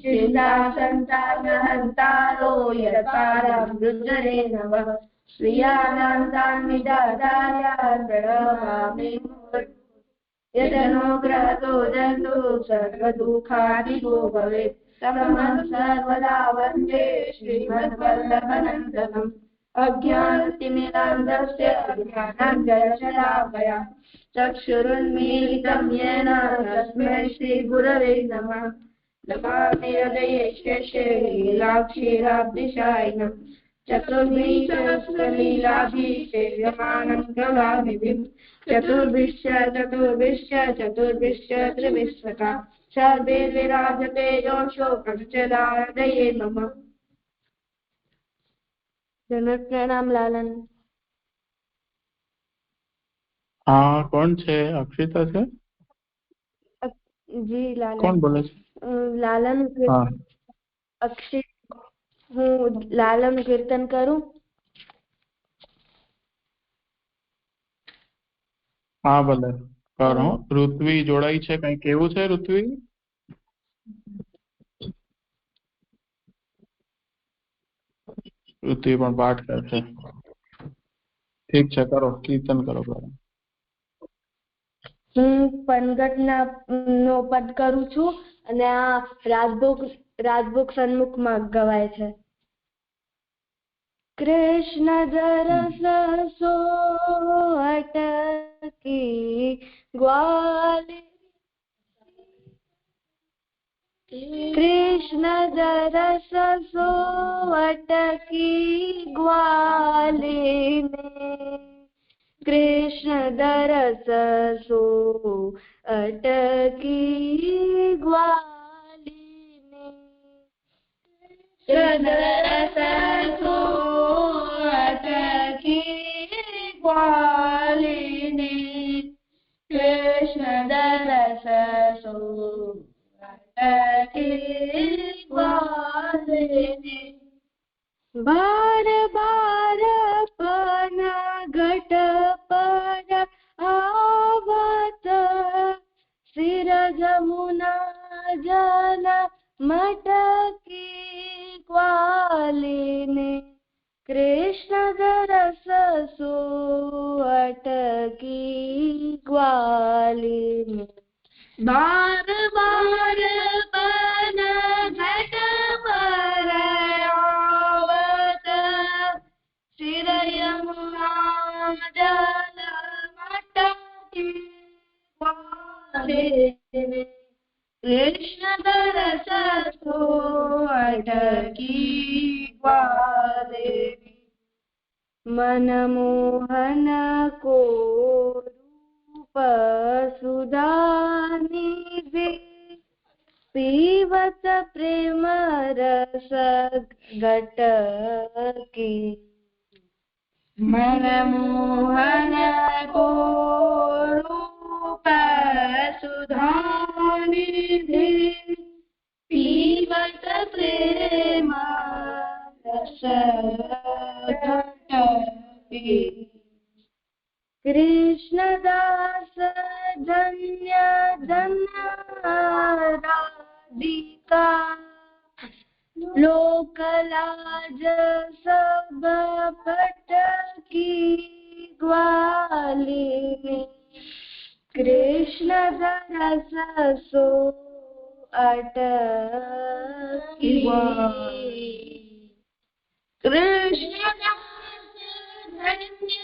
चिन्तासन्तानहन्तारो यतारमृजरे नमः श्रियानन्दान्विदादाय प्रणमामि यदनुग्रहतो जन्तु सर्वदुःखादिगो भवेत् तमहं सर्वदा वन्दे श्रीमद्वल्लभनन्दनम् अज्ञानतिमिरान्धस्य ज्ञानाञ्जनशलाकया चक्षुरुन्मीलितं येन तस्मै श्रीगुरवे नमः नमामि हृदये शेषे लीलाक्षीराब्धिशायिनम् चतुर्भिः सेव्यमानं प्रभाविभिः चतुर्भिश्च त्रिभिस्सखा सर्वे विराजते योषो पंचदारदये नमः। जनक प्रणाम लालन। हाँ कौन छे? अक्षिता छे? जी लालन। कौन बोले छे? लालन। हाँ अक्षित हूँ। लालन कीर्तन करूं? हाँ भले करो। ऋत्वी जोड़ाई छे, कई केवुं छे? ऋत्वी ऋत्वी पण पाठ करशे। ठीक है करो, कीर्तन करो। હું પનઘટનો પદ કરું છું અને આ રાજભોગ સન્મુખમાં ગવાય છે। कृष्ण जरस सो अटकी ग्वाली कृष्ण जरस सो अटकी ग्वालिने कृष्ण दरस सो अटकी ग्वालिने कृष्ण दरस सो अटकी ग्वालिने कृष्ण दरस सो अटकी ग्वालिने बार बार पनघट पर आवत सिर जमुना जल मटकी ग्वालिने कृष्ण दरस सो अटकी ग्वालिने बार बार पनघट पर आवत सिर यमुना जल मटकी ग्वालिने कृष्ण दरस सो अटकी ग्वालिने मनमोहन को रूप सुधानिधि पीवत प्रेम रस घटकी मनमोहन को रूप सुधानिधि पीवत प्रेम रस घटकी कृष्णदास धन्य धन्य राधिका लोकलाज सब पटकी ग्वालिने कृष्ण दरस सो अटकी कृष्ण धन्य धन्य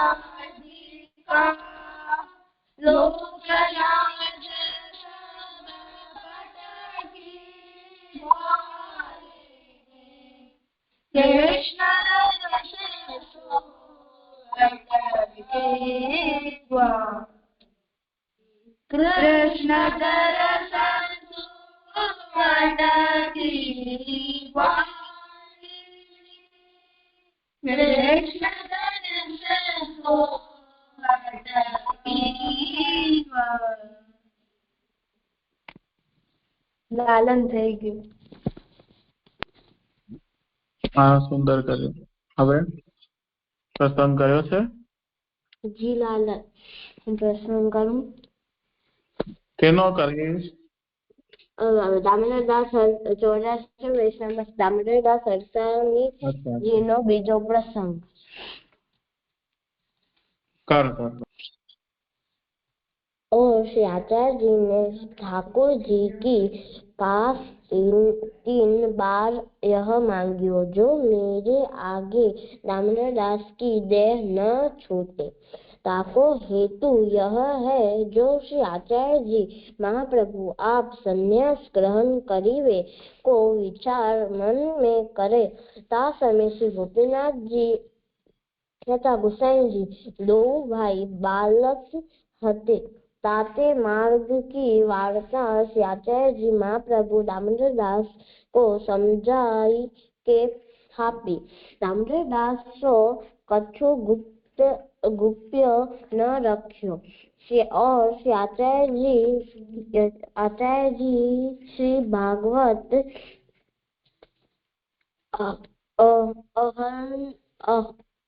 राधिका लोकलाज सब पटकी ग्वालिने कृष्ण दरस सो अटकी कृष्ण दरस सो अटकी कृष्ण दरस सो अटकी लालन થઈ ગયું। हाँ सुंदर કર્યું। હવે પ્રસંગ કયો છે? જી લાलन હું પ્રસંગ કરું। કેનો કરીશ? દામોદરદાસ 84 વૈષ્ણવ દામોદરદાસ સરસાણી અચ્છા જીનો બીજો પ્રસંગ। કર કર। और श्री आचार्य जी ने ठाकुर जी की पास तीन बार यह मांगियो, जो मेरे आगे दामोदरदास की देह न छूटे। ताको हेतु यह है, जो श्री आचार्य जी महाप्रभु आप संन्यास ग्रहण करीवे को विचार मन में करे, ता समय श्री गोपीनाथ जी तथा गोसाई जी दो भाई बालक हते। ताते मार्ग की वार्ता श्री आचार्य जी महाप्रभु दामोदरदास को समझाई के थापी। दामोदरदासो कछु गुप्य न रख्यो। और श्री आचार्य जी श्री भागवत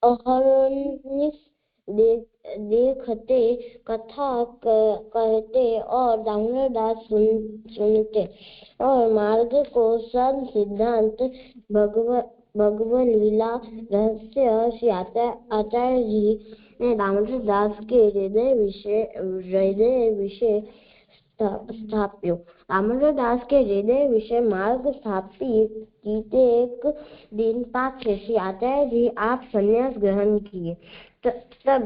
अहरनिश देखते, कथा कहते और दामोदरदास सुनते, और मार्ग को सब सिद्धांत भगवत लीला रहस्य श्री आचार्य जी ने दामोदरदास के हृदय विषय स्थाप्यो। दामोदरदास के हृदय विषय मार्ग स्थापित एक दिन पाछे श्री आचार्य जी आप संन्यास ग्रहण किए। तब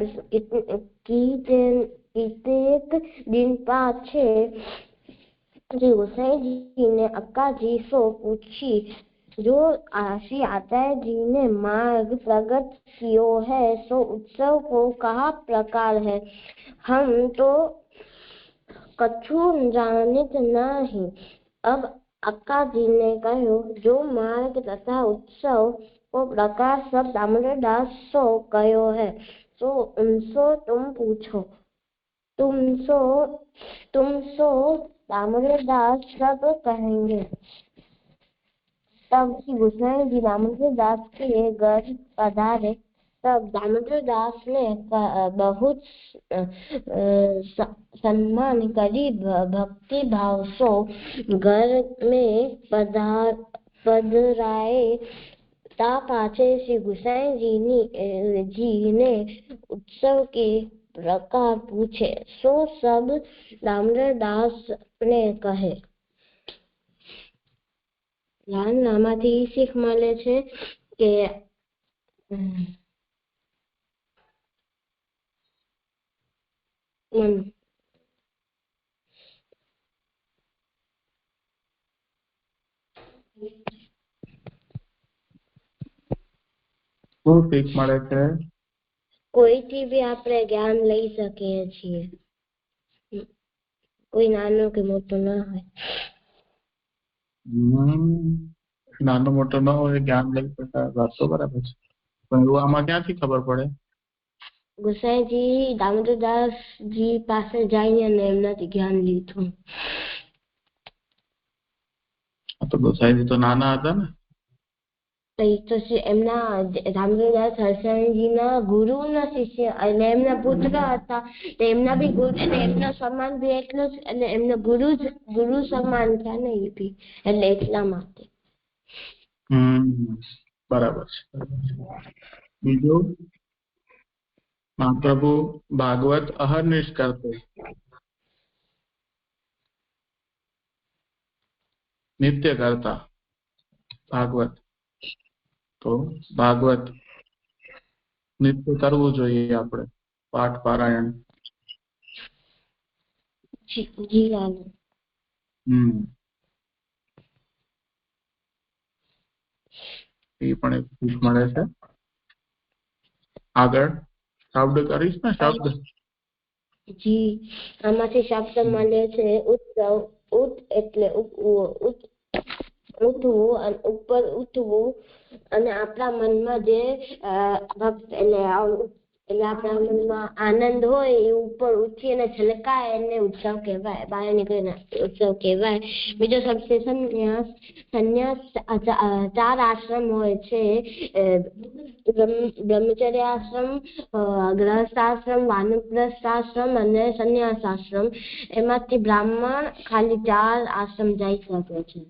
एक दिन पाछे श्री गोसाई जी ने अक्का जी सो पूछी, जो श्री आचार्य जी ने मार्ग प्रकट कियो है, सो उत्सव को कहा प्रकार है? हम तो कछु जानित नहीं। अब अक्का जी ने कहो, जो मार्ग तथा उत्सव को प्रकार सब दामोदरदास सो कहो है, सो उनसो तुम पूछो। तुम सो दामोदरदास सब कहेंगे। तब श्री गोसाई जी दामोदरदास के घर पधारे। तब दामोदरदास ने बहुत सम्मान करी भक्ति भाव सो घर में पधराए। ता पाछे श्री गोसाई जी ने उत्सव के प्रकार पूछे, सो सब दामोदरदास ने कहे। આમાંથી શીખ મળે છે કે શું શીખ મળે છે? કોઈથી બી આપણે જ્ઞાન લઈ શકીએ છીએ, કોઈ નાનો કે મોટો ના હોય। નાનો મોટો ન હોય, જ્ઞાન લઈ શકાય, વાત તો બરાબર છે, પણ એવું આમાં ક્યાંથી ખબર પડે? गोसाईजी दामोदरदास जी પાસે જઈને અને એમનાથી જ્ઞાન લીધું। તો ગોસાઈજી તો નાના હતા ને? તો એમના દામોદરદાસ સરસાણીજીના ગુરુના શિષ્ય અને એમના પુત્ર હતા, તો એમના બી ગુરુ અને એમનો સન્માન બી એટલો જ, અને એમનો ગુરુ સન્માન થયા ને એ બી, એટલે એટલા માટે। બરાબર છે। બીજું, મહાપ્રભુ ભાગવત અહર્નિશ કરતે, નિત્ય કરતા ભાગવત, તો ભાગવત નિત્ય કરવું જોઈએ આપણે, પાઠ પારાયણ। એ પણ એક શીખ મળે છે। આગળ શબ્દ કરીશ ને? શબ્દ જી, આમાંથી શબ્દ મળે છે ઉત્સવ। ઉત એટલે ઉઠવું અને ઉપર ઉઠવું, અને આપણા મનમાં જે ભક્ત એટલે એટલે આપણા મનમાં આનંદ હોય એ ઉપર ઉઠીને છલકાય એને ઉત્સવ કહેવાય, બહાર નીકળીને ઉત્સવ કહેવાય. બીજો શબ્દ છે સંન્યાસ. સંન્યાસ 4 આશ્રમ હોય છે, બ્રહ્મચર્ય આશ્રમ, ગૃહસ્થ આશ્રમ, વાનપ્રસ્થ આશ્રમ અને સંન્યાસ આશ્રમ. એમાંથી બ્રાહ્મણ ખાલી 4 આશ્રમ જઈ શકે છે.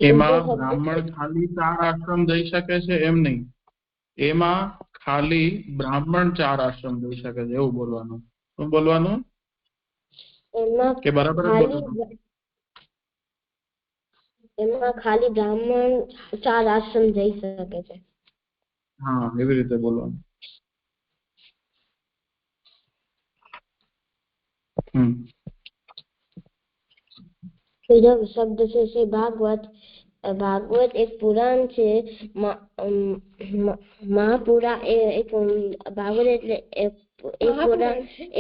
એમાં બ્રાહ્મણ ખાલી 4 આશ્રમ જઈ શકે છે એમ નહીં, એમાં ખાલી બ્રાહ્મણ 4 આશ્રમ જઈ શકે છે એવું બોલવાનું. શું બોલવાનું? કે બરાબર એમાં ખાલી બ્રાહ્મણ 4 આશ્રમ જઈ શકે છે. હા, એવી રીતે બોલવાનું. બીજો શબ્દ છે શ્રી ભાગવત. ભાગવત એક પુરાણ છે. મહાપુરાણ એક ભાગવત એટલે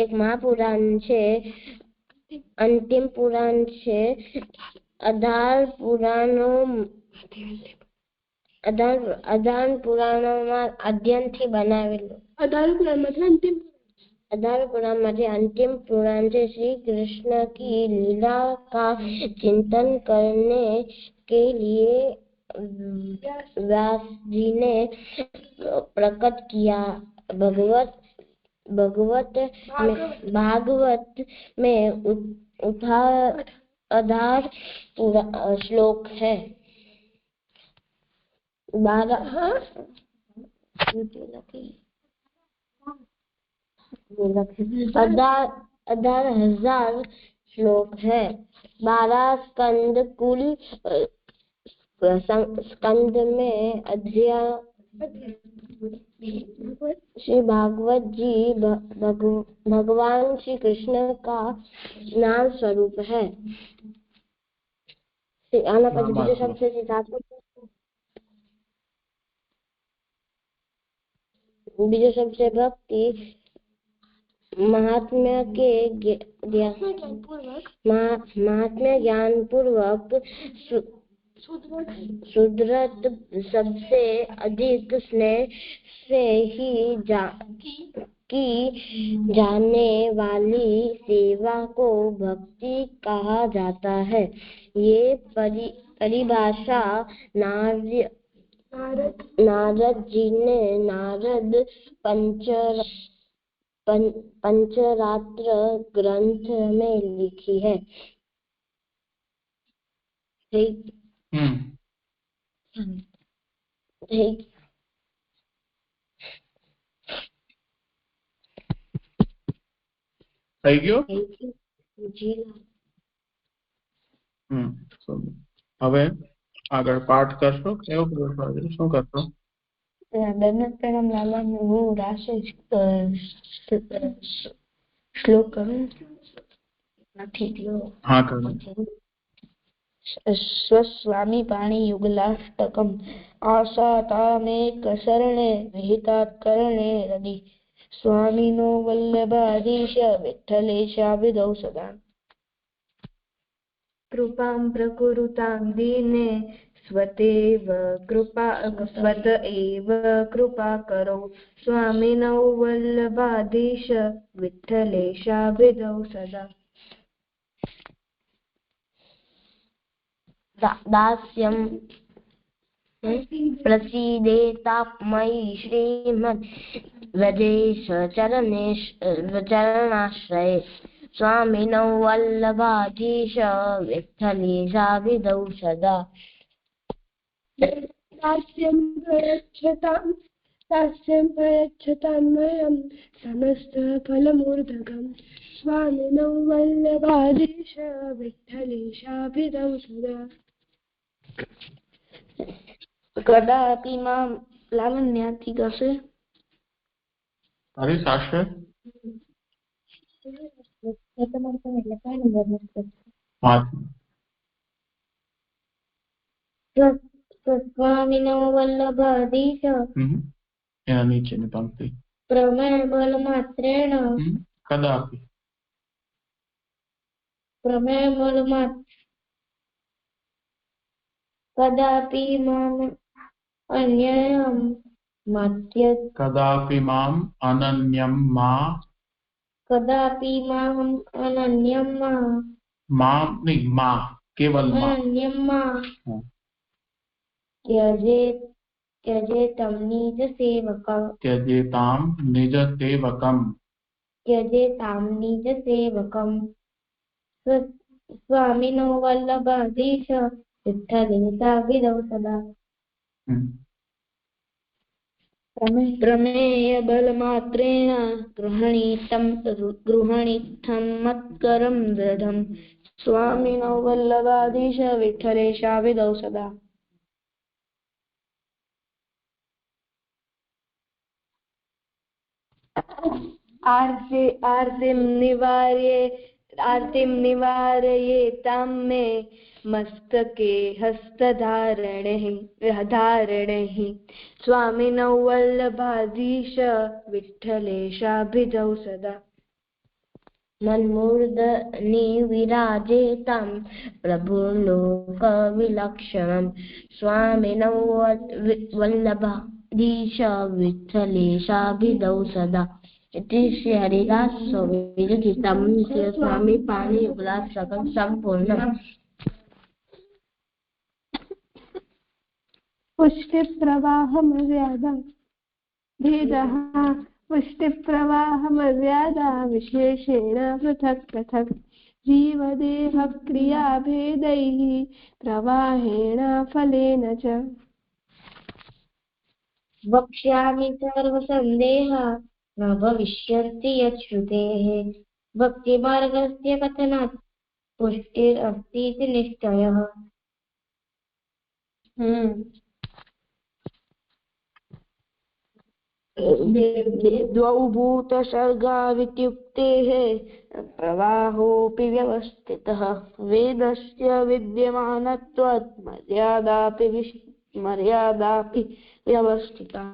એક મહાપુરાણ છે, અંતિમ પુરાણ છે. 18 પુરાણોમાં અધ્યયનથી બનાવેલું. 18 पुराण में अंतिम पुराण से श्री कृष्ण की लीला का चिंतन करने के लिए व्यास जी ने प्रकट किया. भागवत में 18 श्लोक है. 18,000 श्लोक है. 12 स्कंद. कुल स्कंद में अध्याय. श्री भागवत जी भगवान श्री कृष्ण का नाम स्वरूप है. आना पहले शब्द से बीजो शब्द से भक्ति. महात्म्य ज्ञान पूर्वक सुदृढ़ सबसे अधिक स्नेह से ही की जाने वाली सेवा को भक्ति कहा जाता है. ये परिभाषा नारद जी ने नारद पंचरात्र ग्रंथ में लिखी है. થઈ ગયો? હવે આગળ પાઠ કરશો? કેવો કરશો? શું કરશો? દંડવત પ્રણામ લાલા. હું રાશિ શ્લોક કરું. હા, કરો. स्वस्वामी पाणी युगलाष्टकम आशातामेक शरणे विहितात करणे रदि स्वामिनो वल्लभाधीश विठ्ठलेशाभिधौ सदा. कृपां प्रकुरुतां दीने स्वत एव कृपा करो स्वामिनौ वल्लभाधीश विठ्ठलेशाभिधौ सदा. दास्यं प्रसीदेताप्मयि श्रीमद् व्रजेश चरणाश्रये स्वामिनौ वल्लभाधीश विठ्ठलेशाभिधौ सदा. दास्यं प्रयच्छतां मयं समस्त फलमूर्धकं स्वामिनौ वल्लभाधीश विठ्ठलेशाभिधौ सदा. कदापि मां लावण्याથી કરશે. તારી સાસે સ્વામિનો વલ્લભાધીશ એના નીચેની પંક્તિ પ્રમેય બલ માત્રેણ કદાપि પ્રમેય બલ कदापि माम् अन्यं मत्य कदापि माम् अनन्यं मा कदापि माम् अनन्यं माम नहीं मा केवल मा अनन्यं मा त्यजेतं निजसेवकम् स्वामिनो वल्लभाधीश विठ्ठलेशा विधौ सदा। प्रमेय बलमात्रेण गृहणीतं मत्करं दृढं स्वामिनो वल्लभाधीश विठ्ठलेशा विधौ सदा। आर्तिं निवारयेतां मे मस्तके हस्तधारणैः स्वामिनौ वल्लभाधीश विठ्ठलेशाभिधौ सदा। मन्मूर्धनि विराजेतां प्रभुर्लोकविलक्षणं स्वामिनौ वल्लभाधीश विठ्ठलेशाभिधौ सदा। इति श्री हरिदास विरचितं स्वामी पाणिनियुगलाष्टकं सम्पूर्णम्। पुष्टिप्रवाहमर्यादा भेदः पुष्टिप्रवाहमर्यादा विशेषेण पृथक् पृथक् जीवदेहक्रियाभेदैः प्रवाहेण फलेन च। वक्ष्यामि सर्वसन्देहः न भविष्यति यच्छ्रुतेः भक्तिमार्गस्य कथनात् पुष्टिरस्तीति निश्चयः। द्वौ भूतसर्गावित्युक्तेः प्रवाहोऽपि व्यवस्थितः वेदस्य विद्यमानत्वात् मर्यादापि व्यवस्थिता।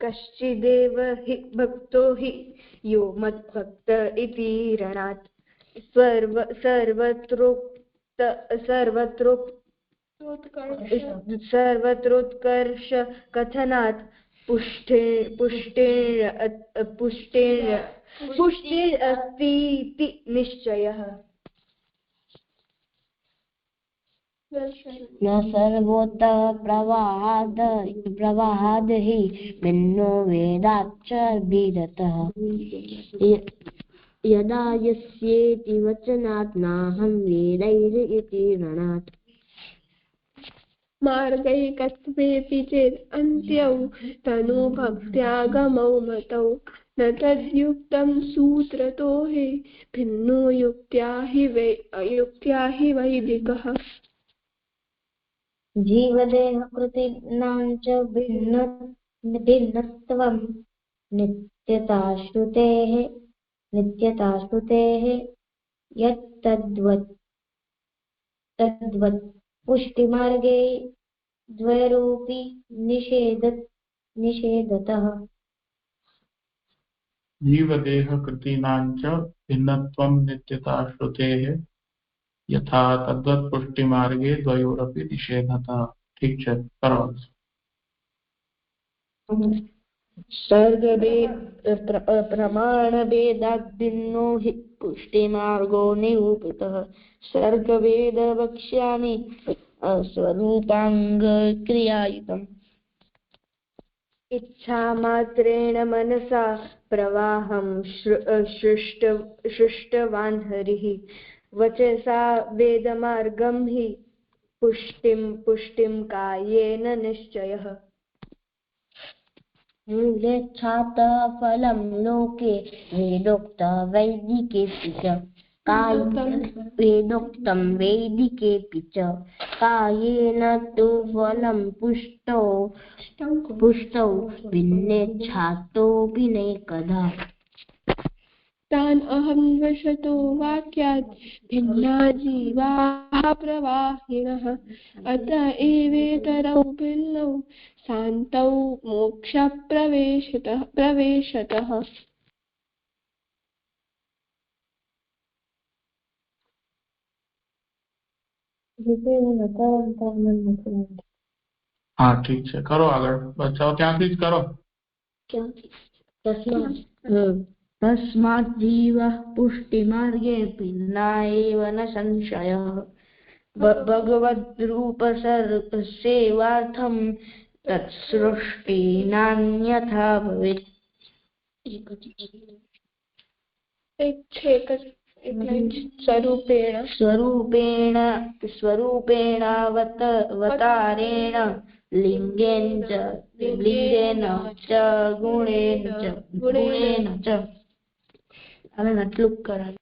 कश्चिदेव हि भक्तो हि यो मद्भक्त इति रणात् सर्वत्रोत्कर्ष कथनात् पुष्टिरस्तीति निश्चयः। न सर्वोत्तः प्रवाहाद् हि भिन्नो वेदाच्च भिदतः यदा यस्येति वचनात् नाहं वेदैरिति रणात्। मार्गैकत्वेऽपि चेत् अन्त्यौ तनुभक्त्यागमौ मतौ न तद्युक्तं सूत्रतो हि भिन्नो युक्त्या हि वैदिकः। जीवदेहकृतीनां च भिन्नत्वं नित्यताश्रुतेः यत्तद्वत् पुष्टिमार्गे द्वयोरपि निषेधतः। जीवदेहकृतीनां च भिन्नत्वं नित्यताश्रुतेः यथा तद्वत् पुष्टिमार्गे द्वयोरपि निषेधतः। ठीक है, करो। प्रमाणभेदाद् भिन्नो हि पुष्टिमार्गो निरूपितः सर्गभेद वक्ष्यामि स्वरूपाङ्गक्रियायुतम्। इच्छामात्रेण मनसा प्रवाहं सृष्टवान् हरिः वचसा वेदमार्गं हि पुष्टिं कायेन निश्चयः। मूलेच्छातः फलं लोके वेदोक्तं वैदिकेऽपि च कायेन तु फलं पुष्टौ भिन्नेच्छातोऽपि नैकधा। तान् अहं वशतो वाक्यात् भिन्ना जीवाः प्रवाहिनः अत एवेतरौ भिन्नौ शान्तौ मोक्षप्रवेशतः। हाँ ठीक है, करो आगे बच्चाओ, ત્યાંથી જ કરો. तस्मात् जीवः पुष्टिमार्गे भिन्ना एव न संशयः भगवद्रूपसेवार्थं तत्सृष्टिनान्यथा भवेत्. स्वरूपेणावतारेण लिंगेन च गुणेन च. હવે આટલું કરાય.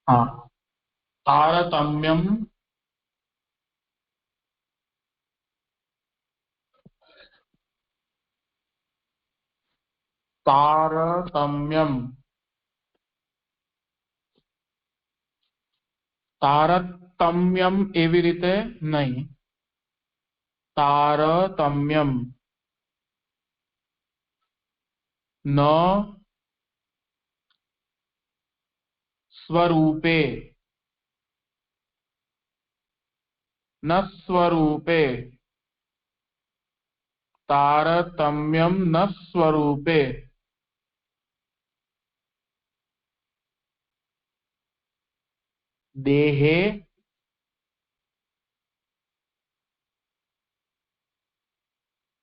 हाँ, तारतम्यम तारतम्यम तारतम्यम એવી રીતે નહીં. तारतम्यम न स्वरूपे न स्वरूपे तारतम्यम न स्वरूपे देहे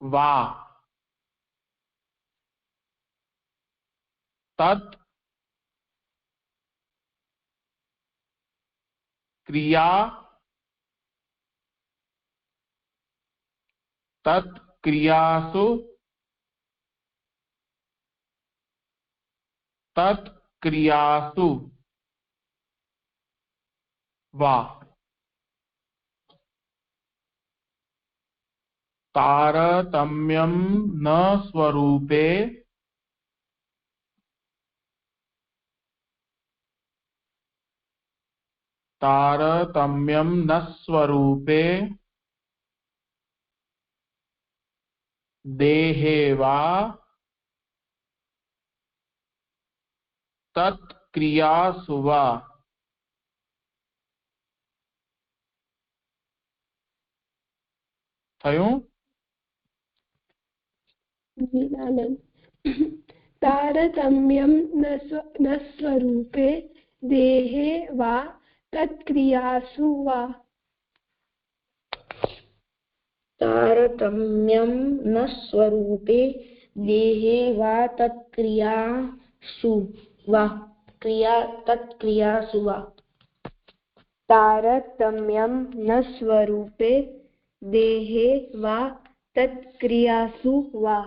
वा तत् क्रिया तत्क्रियासु तत्क्रियासु वा तारतम्यम न स्वरूपे तारतम्यम न स्वरूपे देहे वा तत्क्रियासु वा. થયું? तारतम्यं न स्वरूपे देहे वा तत्क्रियासु वा. तारतम्यं न स्वरूपे देहे वा तत्क्रियासु वा तत्क्रियासु वा. तारतम्यं न स्वरूपे देहे वा तत्क्रियासु वा.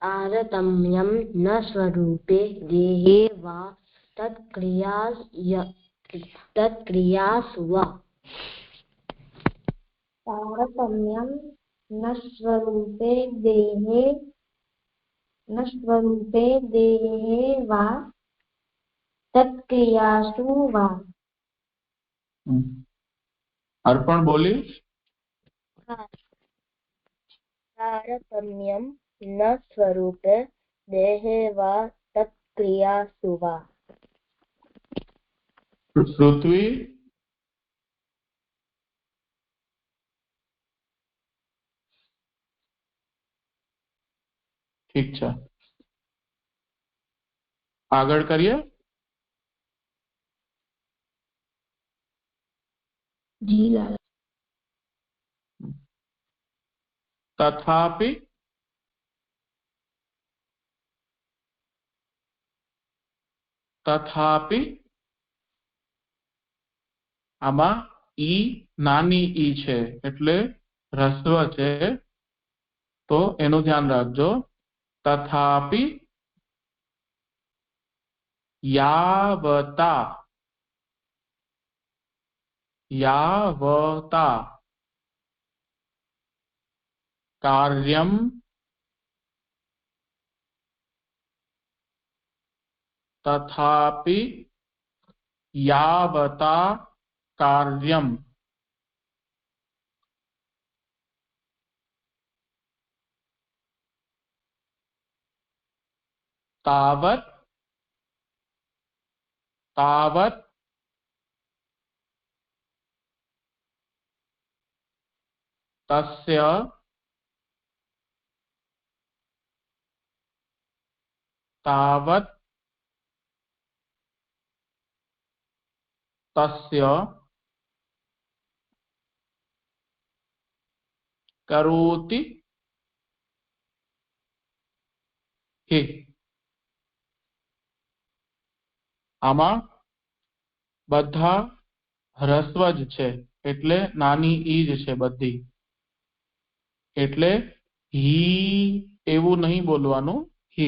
तारतम्यं न स्वरूपे देहे वा तत्क्रियासु वा. तारतम्यं न स्वरूपे देहे वा तत्क्रियासु वा. अर्पण बोली. तारतम्यं न स्वरूपे देहे वा तत्क्रियासु वा. पृथ्वी. ठीक है, આગળ કરીએ. जी लाला. तथापि તથાપિ આમાં ઈ નાની ઈ છે એટલે હ્રસ્વ છે તો એનું ધ્યાન રાખજો. તથાપિ યાવતા કાર્યમ तथापि यावता कार्यम तावत तस्य तावत् तस्य करोति हि। आमा बधा ह्रस्व ज छे એટલે નાની ઈ જ છે બધી, એટલે ही એવું नहीं બોલવાનું, ही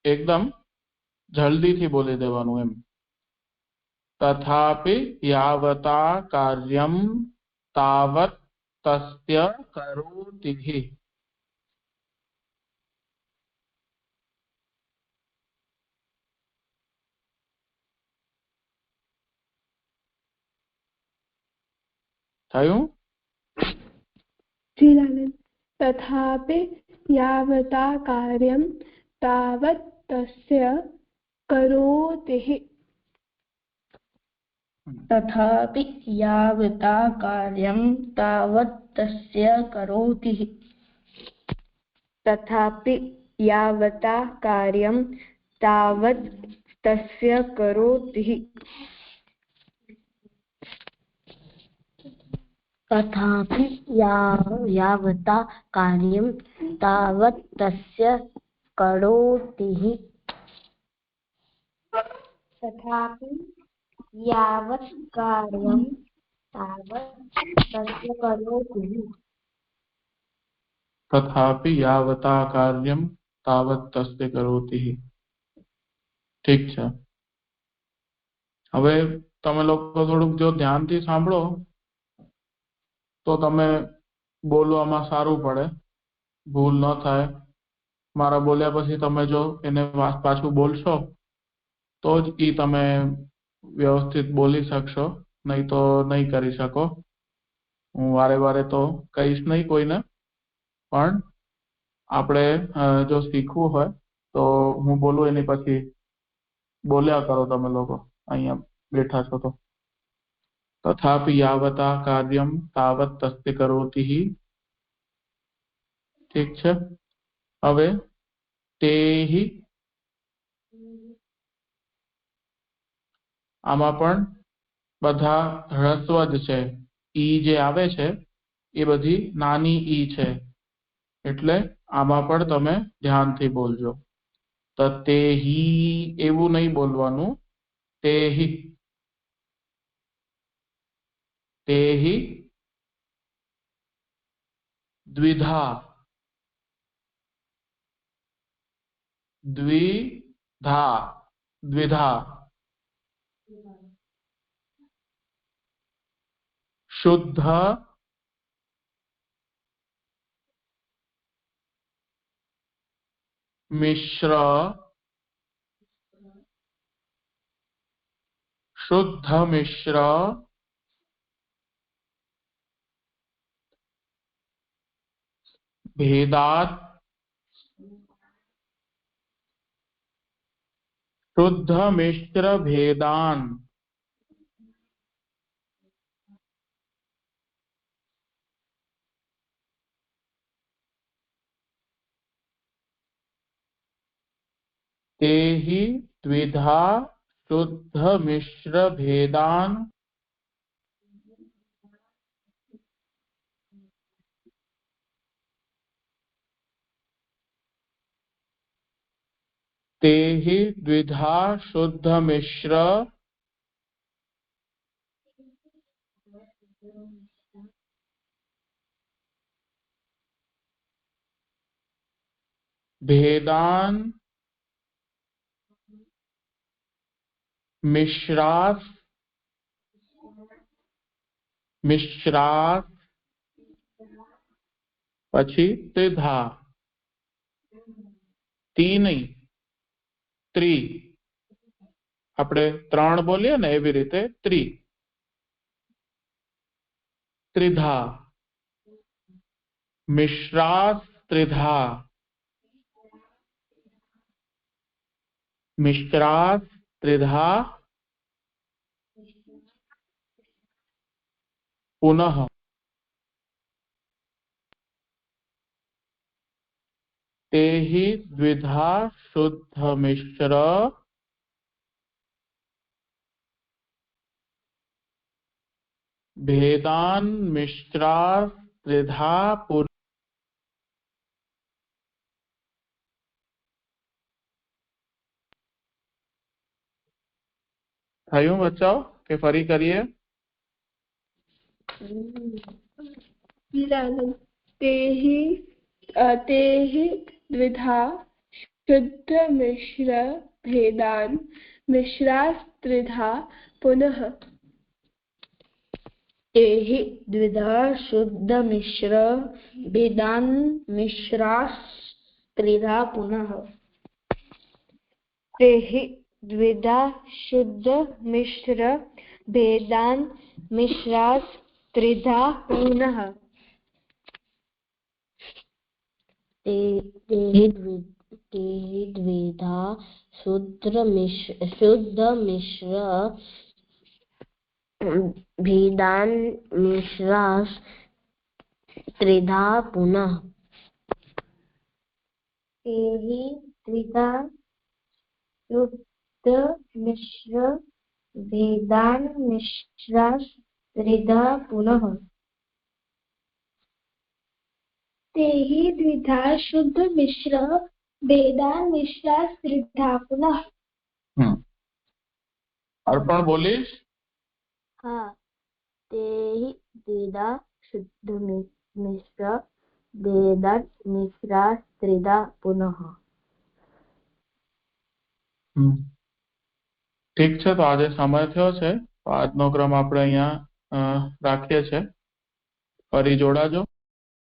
एकदम जल्दी थी बोली देवानुं एम। तथापि यावता कार्यम तावत् तस्य करोति हि। थयुं? जी लालन। तथापि यावता कार्यं तावत् तस्य करोति हि। तथापि यावता कार्यं तावत् तस्य करोति हि। तथापि यावता कार्यं तावत् तस्य करोति हि। तथापि यावता कार्यं तावत् तस्य करोति हि। तथापि यावत् कार्यं तावत् तस्य करोति हि। तथापि यावता कार्यम तावत् तस्य करोति हि। ठीक है। હવે તમે લોકો થોડુંક જો ધ્યાનથી સાંભળો તો તમે બોલવામાં સારું પડે, ભૂલ ન થાય। મારા બોલ્યા પછી તમે જો એને પાછું બોલશો તો જ ઈ તમે વ્યવસ્થિત બોલી શકશો, નહીં તો નહીં કરી શકો। હું વારે વારે તો કહીશ નહીં કોઈને, પણ આપણે જો શીખવું હોય તો હું બોલું એની પછી બોલ્યા करो તમે લોકો અહીંયા બેઠા છો તો। तथापि यावता कार्यम तावत् तस्य करोति हि। ठीक છે। હવે તેहि આમાં પણ બધા હ્રસ્વ જ છે, ઈ જે આવે છે એ બધી નાની ઈ છે, એટલે આમાં પણ તમે ધ્યાનથી બોલજો। તો તેहि એવું નહીં બોલવાનું, તેहि तेहि द्विधा द्विधा द्विधा शुद्ध मिश्र शुद्ध मिश्र भेदात् शुद्ध मिश्र भेदान तेहि द्विधा शुद्ध मिश्र भेदान तेहि द्विधा शुद्ध मिश्र भेदान मिश्रास मिश्रास પછી ત્રિધા, તી નહીં, ત્રી, આપણે ત્રણ બોલીએ ને એવી રીતે ત્રી, ત્રિધા, મિશ્રાસ ત્રિધા, मिश्रास त्रिधा पुनः તે હિ દ્વિધા શુદ્ધ મિશ્ર ભેદાન મિશ્રા ત્રિધા પુનઃ. થયું બચ્ચાઓ કે ફરી કરીએ? तेहि द्विधा शुद्ध मिश्र भेदान मिश्रास्त्रिधा पुनः. तेहि द्विधा शुद्ध मिश्र भेदान मिश्रास्त्रिधा पुनः. तेहि द्विधा शुद्ध मिश्र भेदान मिश्रास्त्रिधा पुनः. तेहि द्विधा शुद्ध मिश्र भेदान मिश्रास त्रिधा पुनः. तेहि द्विधा शुद्ध मिश्र भेदान मिश्रास्त्रिधा पुनः. तेहि द्विधा शुद्ध मिश्र भेदान मिश्रास्त्रिधा पुनः. अर्पण बोलीश? हाँ. तेहि द्विधा शुद्ध मिश्र भेदान मिश्रास्त्रिधा पुनः. ઠીક છે, તો આજે સમય થયો છે, તો આજનો ક્રમ આપણે અહીંયા રાખીએ છીએ. ફરી જોડાજો.